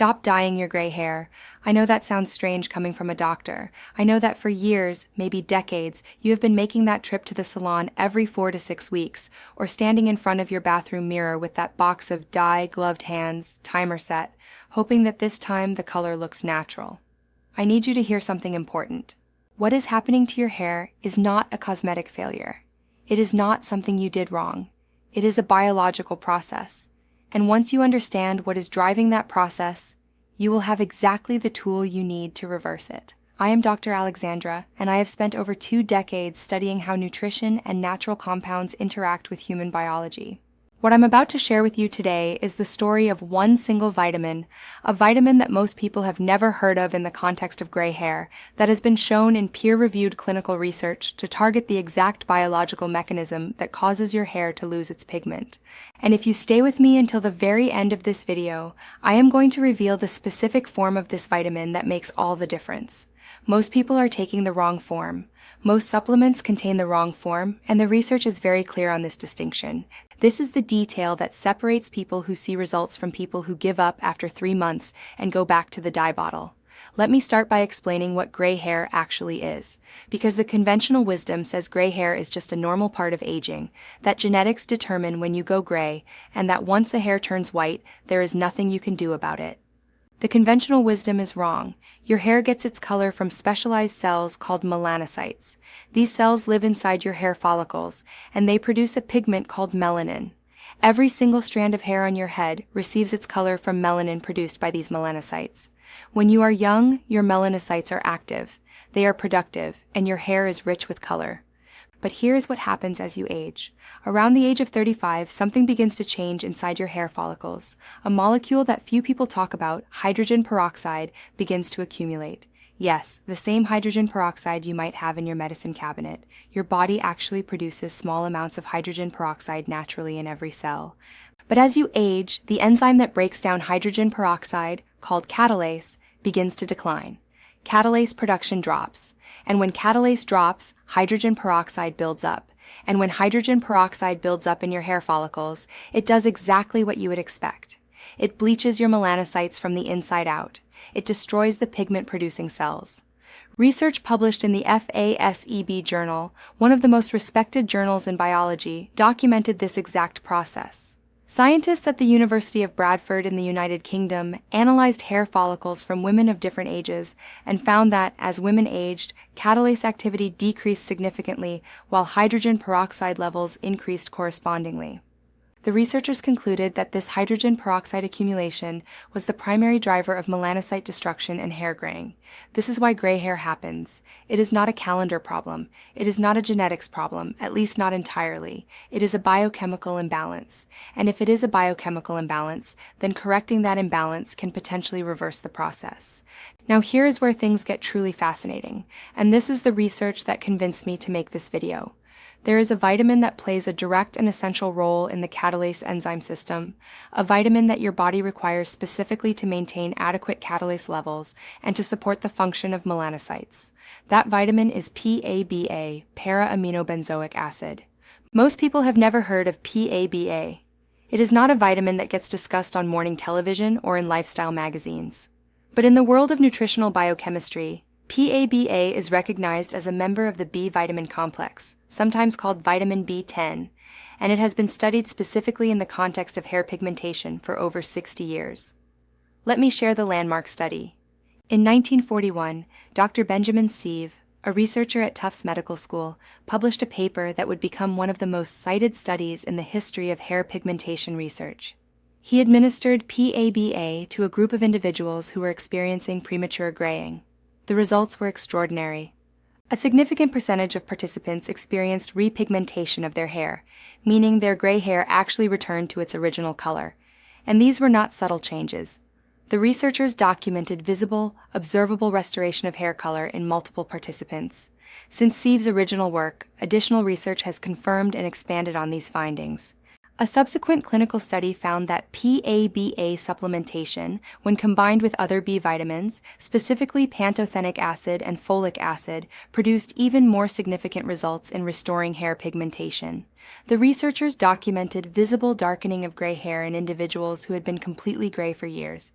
Stop dyeing your gray hair. I know that sounds strange coming from a doctor. I know that for years, maybe decades, you have been making that trip to the salon every 4 to 6 weeks, or standing in front of your bathroom mirror with that box of dye, gloved hands, timer set, hoping that this time the color looks natural. I need you to hear something important. What is happening to your hair is not a cosmetic failure. It is not something you did wrong. It is a biological process. And once you understand what is driving that process, you will have exactly the tool you need to reverse it. I am Dr. Alexandra, and I have spent over 2 decades studying how nutrition and natural compounds interact with human biology. What I'm about to share with you today is the story of one single vitamin, a vitamin that most people have never heard of in the context of gray hair, that has been shown in peer-reviewed clinical research to target the exact biological mechanism that causes your hair to lose its pigment. And if you stay with me until the very end of this video, I am going to reveal the specific form of this vitamin that makes all the difference. Most people are taking the wrong form. Most supplements contain the wrong form, and the research is very clear on this distinction. This is the detail that separates people who see results from people who give up after 3 months and go back to the dye bottle. Let me start by explaining what gray hair actually is, because the conventional wisdom says gray hair is just a normal part of aging, that genetics determine when you go gray, and that once a hair turns white, there is nothing you can do about it. The conventional wisdom is wrong. Your hair gets its color from specialized cells called melanocytes. These cells live inside your hair follicles, and they produce a pigment called melanin. Every single strand of hair on your head receives its color from melanin produced by these melanocytes. When you are young, your melanocytes are active. They are productive, and your hair is rich with color. But here's what happens as you age. Around the age of 35, something begins to change inside your hair follicles. A molecule that few people talk about, hydrogen peroxide, begins to accumulate. Yes, the same hydrogen peroxide you might have in your medicine cabinet. Your body actually produces small amounts of hydrogen peroxide naturally in every cell. But as you age, the enzyme that breaks down hydrogen peroxide, called catalase, begins to decline. Catalase production drops, and when catalase drops, hydrogen peroxide builds up. And when hydrogen peroxide builds up in your hair follicles, it does exactly what you would expect. It bleaches your melanocytes from the inside out. It destroys the pigment-producing cells. Research published in the FASEB journal, one of the most respected journals in biology, documented this exact process. Scientists at the University of Bradford in the United Kingdom analyzed hair follicles from women of different ages and found that, as women aged, catalase activity decreased significantly while hydrogen peroxide levels increased correspondingly. The researchers concluded that this hydrogen peroxide accumulation was the primary driver of melanocyte destruction and hair graying. This is why gray hair happens. It is not a calendar problem. It is not a genetics problem, at least not entirely. It is a biochemical imbalance. And if it is a biochemical imbalance, then correcting that imbalance can potentially reverse the process. Now here is where things get truly fascinating, and this is the research that convinced me to make this video. There is a vitamin that plays a direct and essential role in the catalase enzyme system, a vitamin that your body requires specifically to maintain adequate catalase levels and to support the function of melanocytes. That vitamin is PABA, para-aminobenzoic acid. Most people have never heard of PABA. It is not a vitamin that gets discussed on morning television or in lifestyle magazines. But in the world of nutritional biochemistry, PABA is recognized as a member of the B vitamin complex, sometimes called vitamin B10, and it has been studied specifically in the context of hair pigmentation for over 60 years. Let me share the landmark study. In 1941, Dr. Benjamin Sieve, a researcher at Tufts Medical School, published a paper that would become one of the most cited studies in the history of hair pigmentation research. He administered PABA to a group of individuals who were experiencing premature graying. The results were extraordinary. A significant percentage of participants experienced repigmentation of their hair, meaning their gray hair actually returned to its original color. And these were not subtle changes. The researchers documented visible, observable restoration of hair color in multiple participants. Since Sieve's original work, additional research has confirmed and expanded on these findings. A subsequent clinical study found that PABA supplementation, when combined with other B vitamins, specifically pantothenic acid and folic acid, produced even more significant results in restoring hair pigmentation. The researchers documented visible darkening of gray hair in individuals who had been completely gray for years.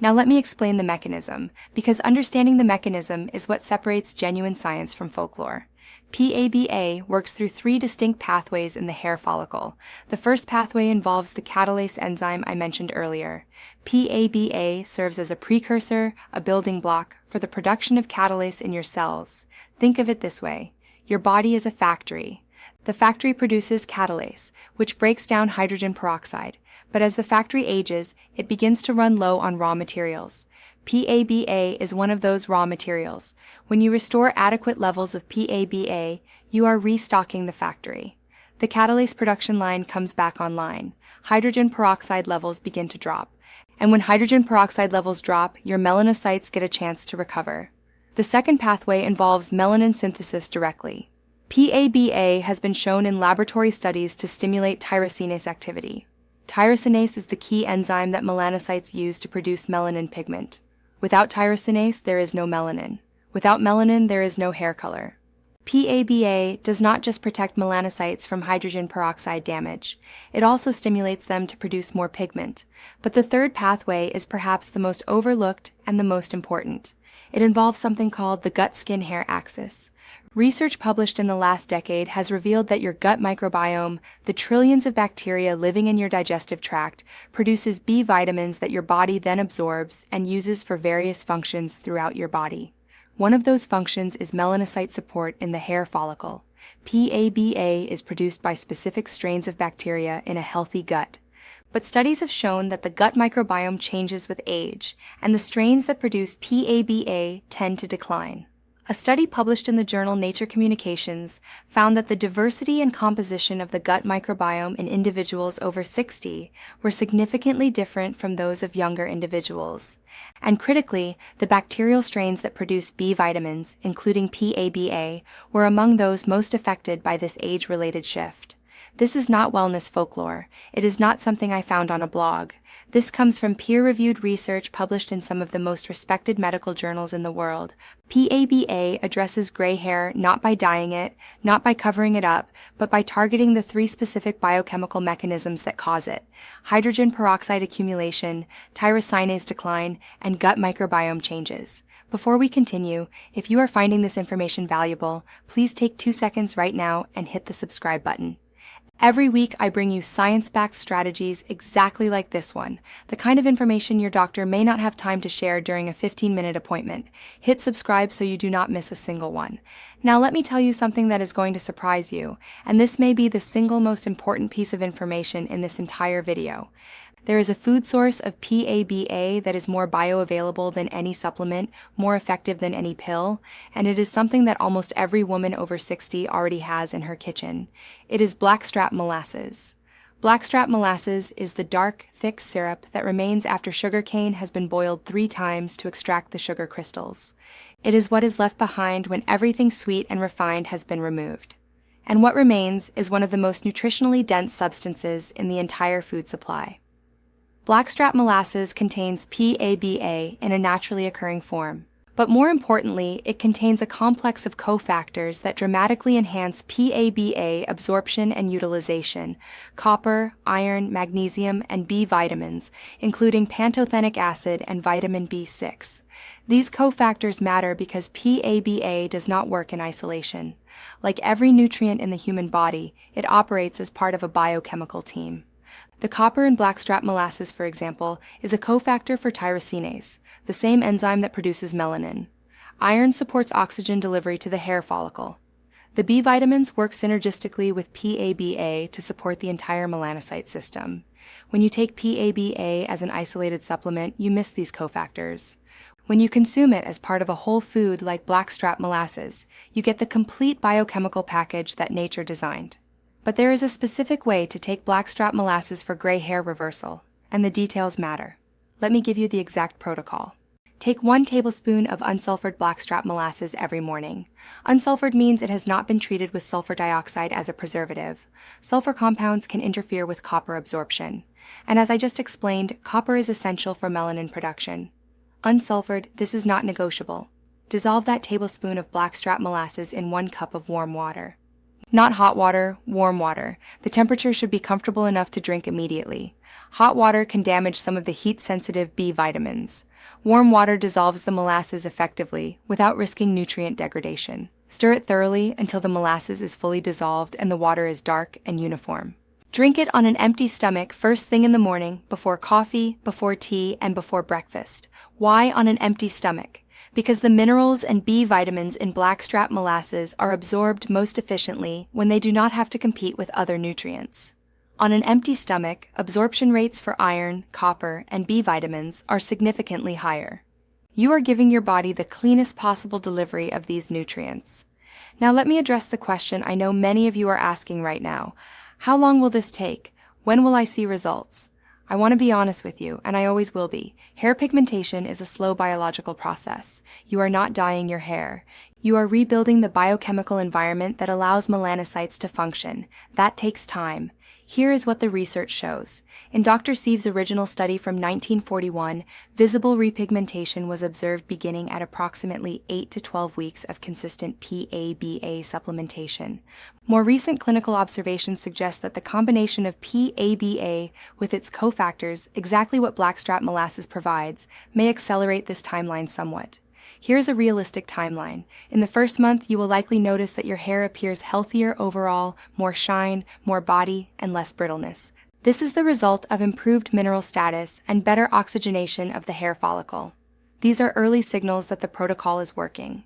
Now let me explain the mechanism, because understanding the mechanism is what separates genuine science from folklore. PABA works through 3 distinct pathways in the hair follicle. The first pathway involves the catalase enzyme I mentioned earlier. PABA serves as a precursor, a building block, for the production of catalase in your cells. Think of it this way. Your body is a factory. The factory produces catalase, which breaks down hydrogen peroxide, but as the factory ages, it begins to run low on raw materials. PABA is one of those raw materials. When you restore adequate levels of PABA, you are restocking the factory. The catalase production line comes back online. Hydrogen peroxide levels begin to drop. And when hydrogen peroxide levels drop, your melanocytes get a chance to recover. The second pathway involves melanin synthesis directly. PABA has been shown in laboratory studies to stimulate tyrosinase activity. Tyrosinase is the key enzyme that melanocytes use to produce melanin pigment. Without tyrosinase, there is no melanin. Without melanin, there is no hair color. PABA does not just protect melanocytes from hydrogen peroxide damage, it also stimulates them to produce more pigment. But the third pathway is perhaps the most overlooked and the most important. It involves something called the gut-skin-hair axis. Research published in the last decade has revealed that your gut microbiome, the trillions of bacteria living in your digestive tract, produces B vitamins that your body then absorbs and uses for various functions throughout your body. One of those functions is melanocyte support in the hair follicle. PABA is produced by specific strains of bacteria in a healthy gut. But studies have shown that the gut microbiome changes with age, and the strains that produce PABA tend to decline. A study published in the journal Nature Communications found that the diversity and composition of the gut microbiome in individuals over 60 were significantly different from those of younger individuals. And critically, the bacterial strains that produce B vitamins, including PABA, were among those most affected by this age-related shift. This is not wellness folklore. It is not something I found on a blog. This comes from peer-reviewed research published in some of the most respected medical journals in the world. PABA addresses gray hair not by dyeing it, not by covering it up, but by targeting the 3 specific biochemical mechanisms that cause it: hydrogen peroxide accumulation, tyrosinase decline, and gut microbiome changes. Before we continue, if you are finding this information valuable, please take 2 seconds right now and hit the subscribe button. Every week, I bring you science-backed strategies exactly like this one, the kind of information your doctor may not have time to share during a 15-minute appointment. Hit subscribe so you do not miss a single one. Now let me tell you something that is going to surprise you, and this may be the single most important piece of information in this entire video. There is a food source of PABA that is more bioavailable than any supplement, more effective than any pill, and it is something that almost every woman over 60 already has in her kitchen. It is Blackstrap molasses. Blackstrap molasses is the dark, thick syrup that remains after sugarcane has been boiled 3 times to extract the sugar crystals. It is what is left behind when everything sweet and refined has been removed. And what remains is one of the most nutritionally dense substances in the entire food supply. Blackstrap molasses contains PABA in a naturally occurring form. But more importantly, it contains a complex of cofactors that dramatically enhance PABA absorption and utilization: copper, iron, magnesium, and B vitamins, including pantothenic acid and vitamin B6. These cofactors matter because PABA does not work in isolation. Like every nutrient in the human body, it operates as part of a biochemical team. The copper in blackstrap molasses, for example, is a cofactor for tyrosinase, the same enzyme that produces melanin. Iron supports oxygen delivery to the hair follicle. The B vitamins work synergistically with PABA to support the entire melanocyte system. When you take PABA as an isolated supplement, you miss these cofactors. When you consume it as part of a whole food like blackstrap molasses, you get the complete biochemical package that nature designed. But there is a specific way to take blackstrap molasses for gray hair reversal, and the details matter. Let me give you the exact protocol. Take 1 tablespoon of unsulfured Blackstrap molasses every morning. Unsulfured means it has not been treated with sulfur dioxide as a preservative. Sulfur compounds can interfere with copper absorption. And as I just explained, copper is essential for melanin production. Unsulfured, this is not negotiable. Dissolve that tablespoon of Blackstrap molasses in 1 cup of warm water. Not hot water, warm water. The temperature should be comfortable enough to drink immediately. Hot water can damage some of the heat-sensitive B vitamins. Warm water dissolves the molasses effectively without risking nutrient degradation. Stir it thoroughly until the molasses is fully dissolved and the water is dark and uniform. Drink it on an empty stomach first thing in the morning, before coffee, before tea, and before breakfast. Why on an empty stomach? Because the minerals and B vitamins in Blackstrap molasses are absorbed most efficiently when they do not have to compete with other nutrients. On an empty stomach, absorption rates for iron, copper, and B vitamins are significantly higher. You are giving your body the cleanest possible delivery of these nutrients. Now let me address the question I know many of you are asking right now. How long will this take? When will I see results? I want to be honest with you, and I always will be. Hair pigmentation is a slow biological process. You are not dyeing your hair. You are rebuilding the biochemical environment that allows melanocytes to function. That takes time. Here is what the research shows. In Dr. Sieve's original study from 1941, visible repigmentation was observed beginning at approximately 8 to 12 weeks of consistent PABA supplementation. More recent clinical observations suggest that the combination of PABA with its cofactors, exactly what Blackstrap molasses provides, may accelerate this timeline somewhat. Here's a realistic timeline. In the first month, you will likely notice that your hair appears healthier overall, more shine, more body, and less brittleness. This is the result of improved mineral status and better oxygenation of the hair follicle. These are early signals that the protocol is working.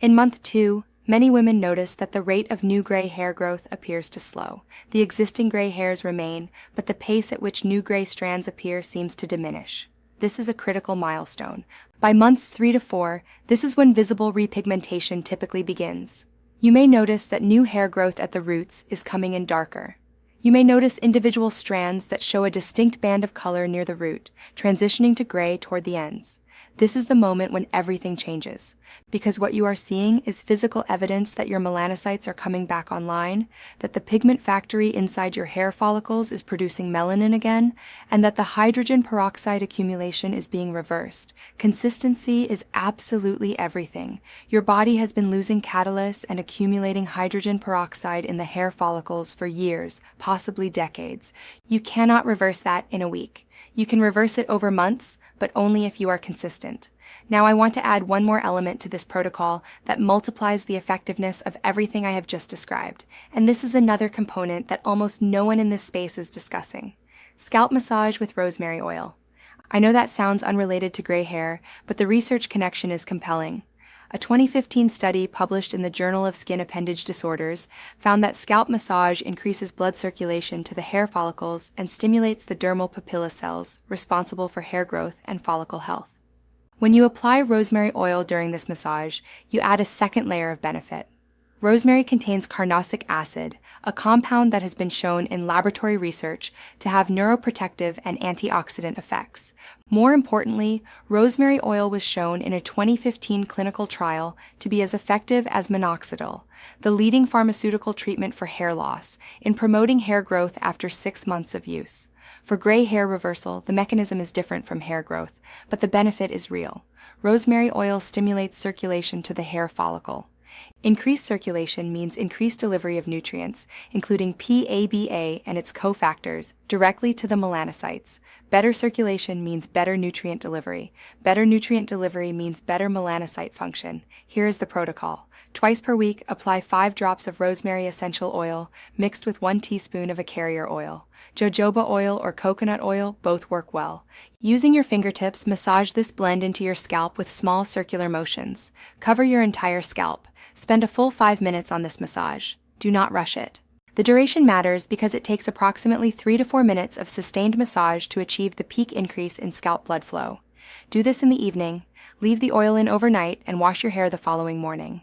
In month 2, many women notice that the rate of new gray hair growth appears to slow. The existing gray hairs remain, but the pace at which new gray strands appear seems to diminish. This is a critical milestone. By months 3 to 4, this is when visible repigmentation typically begins. You may notice that new hair growth at the roots is coming in darker. You may notice individual strands that show a distinct band of color near the root, transitioning to gray toward the ends. This is the moment when everything changes, because what you are seeing is physical evidence that your melanocytes are coming back online, that the pigment factory inside your hair follicles is producing melanin again, and that the hydrogen peroxide accumulation is being reversed. Consistency is absolutely everything. Your body has been losing catalase and accumulating hydrogen peroxide in the hair follicles for years, possibly decades. You cannot reverse that in a week. You can reverse it over months, but only if you are consistent. Now I want to add one more element to this protocol that multiplies the effectiveness of everything I have just described, and this is another component that almost no one in this space is discussing. Scalp massage with rosemary oil. I know that sounds unrelated to gray hair, but the research connection is compelling. A 2015 study published in the Journal of Skin Appendage Disorders found that scalp massage increases blood circulation to the hair follicles and stimulates the dermal papilla cells responsible for hair growth and follicle health. When you apply rosemary oil during this massage, you add a second layer of benefit. Rosemary contains carnosic acid, a compound that has been shown in laboratory research to have neuroprotective and antioxidant effects. More importantly, rosemary oil was shown in a 2015 clinical trial to be as effective as minoxidil, the leading pharmaceutical treatment for hair loss, in promoting hair growth after 6 months of use. For gray hair reversal, the mechanism is different from hair growth, but the benefit is real. Rosemary oil stimulates circulation to the hair follicle. Increased circulation means increased delivery of nutrients, including PABA and its cofactors, directly to the melanocytes. Better circulation means better nutrient delivery. Better nutrient delivery means better melanocyte function. Here is the protocol. Twice per week, apply 5 drops of rosemary essential oil mixed with 1 teaspoon of a carrier oil. Jojoba oil or coconut oil both work well. Using your fingertips, massage this blend into your scalp with small circular motions. Cover your entire scalp. Spend a full 5 minutes on this massage. Do not rush it. The duration matters because it takes approximately 3 to 4 minutes of sustained massage to achieve the peak increase in scalp blood flow. Do this in the evening, leave the oil in overnight, and wash your hair the following morning.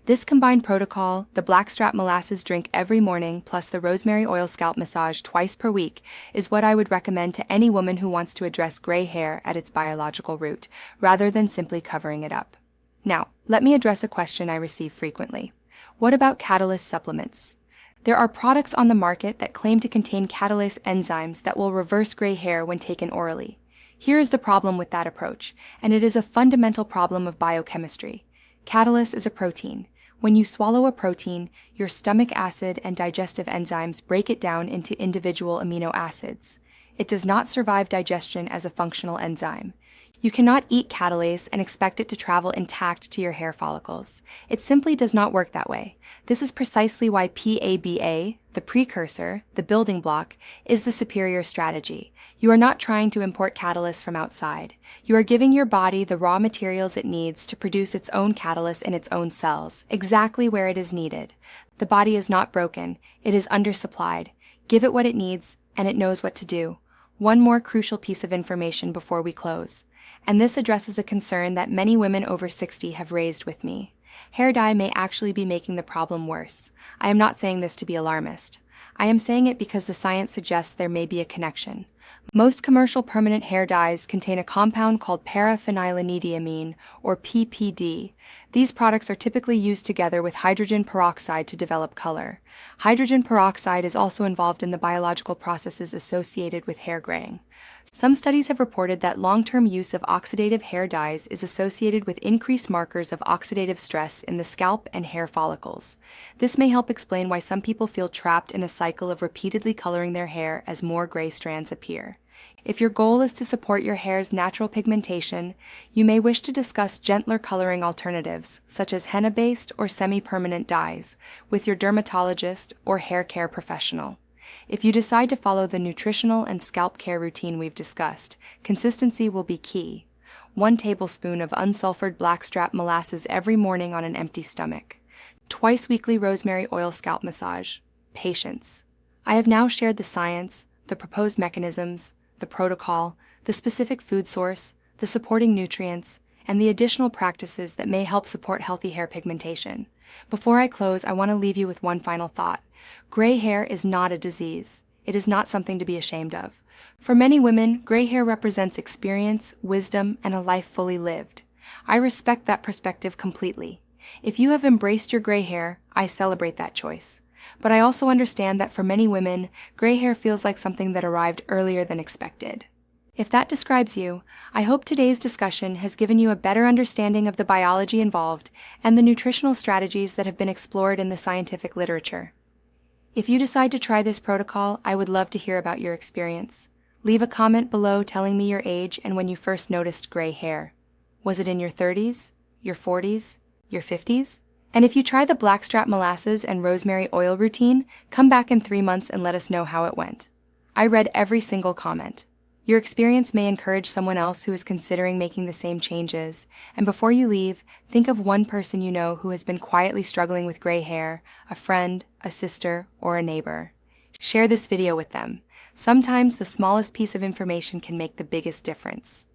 This combined protocol, the Blackstrap molasses drink every morning plus the rosemary oil scalp massage twice per week, is what I would recommend to any woman who wants to address gray hair at its biological root, rather than simply covering it up. Now, let me address a question I receive frequently. What about catalase supplements? There are products on the market that claim to contain catalase enzymes that will reverse gray hair when taken orally. Here is the problem with that approach, and it is a fundamental problem of biochemistry. Catalase is a protein. When you swallow a protein, your stomach acid and digestive enzymes break it down into individual amino acids. It does not survive digestion as a functional enzyme. You cannot eat catalase and expect it to travel intact to your hair follicles. It simply does not work that way. This is precisely why PABA, the precursor, the building block, is the superior strategy. You are not trying to import catalase from outside. You are giving your body the raw materials it needs to produce its own catalase in its own cells, exactly where it is needed. The body is not broken, it is undersupplied. Give it what it needs, and it knows what to do. One more crucial piece of information before we close. And this addresses a concern that many women over 60 have raised with me. Hair dye may actually be making the problem worse. I am not saying this to be alarmist. I am saying it because the science suggests there may be a connection. Most commercial permanent hair dyes contain a compound called paraphenylenediamine, or PPD. These products are typically used together with hydrogen peroxide to develop color. Hydrogen peroxide is also involved in the biological processes associated with hair graying. Some studies have reported that long-term use of oxidative hair dyes is associated with increased markers of oxidative stress in the scalp and hair follicles. This may help explain why some people feel trapped in a cycle of repeatedly coloring their hair as more gray strands appear. If your goal is to support your hair's natural pigmentation, you may wish to discuss gentler coloring alternatives, such as henna-based or semi-permanent dyes, with your dermatologist or hair care professional. If you decide to follow the nutritional and scalp care routine we've discussed, consistency will be key. 1 tablespoon of unsulfured Blackstrap molasses every morning on an empty stomach. Twice weekly rosemary oil scalp massage. Patience. I have now shared the science, the proposed mechanisms, the protocol, the specific food source, the supporting nutrients, and the additional practices that may help support healthy hair pigmentation. Before I close, I want to leave you with one final thought. Gray hair is not a disease. It is not something to be ashamed of. For many women, gray hair represents experience, wisdom, and a life fully lived. I respect that perspective completely. If you have embraced your gray hair, I celebrate that choice. But I also understand that for many women, gray hair feels like something that arrived earlier than expected. If that describes you, I hope today's discussion has given you a better understanding of the biology involved and the nutritional strategies that have been explored in the scientific literature. If you decide to try this protocol, I would love to hear about your experience. Leave a comment below telling me your age and when you first noticed gray hair. Was it in your 30s, your 40s, your 50s? And if you try the Blackstrap molasses and rosemary oil routine, come back in 3 months and let us know how it went. I read every single comment. Your experience may encourage someone else who is considering making the same changes, and before you leave, think of one person you know who has been quietly struggling with gray hair, a friend, a sister, or a neighbor. Share this video with them. Sometimes the smallest piece of information can make the biggest difference.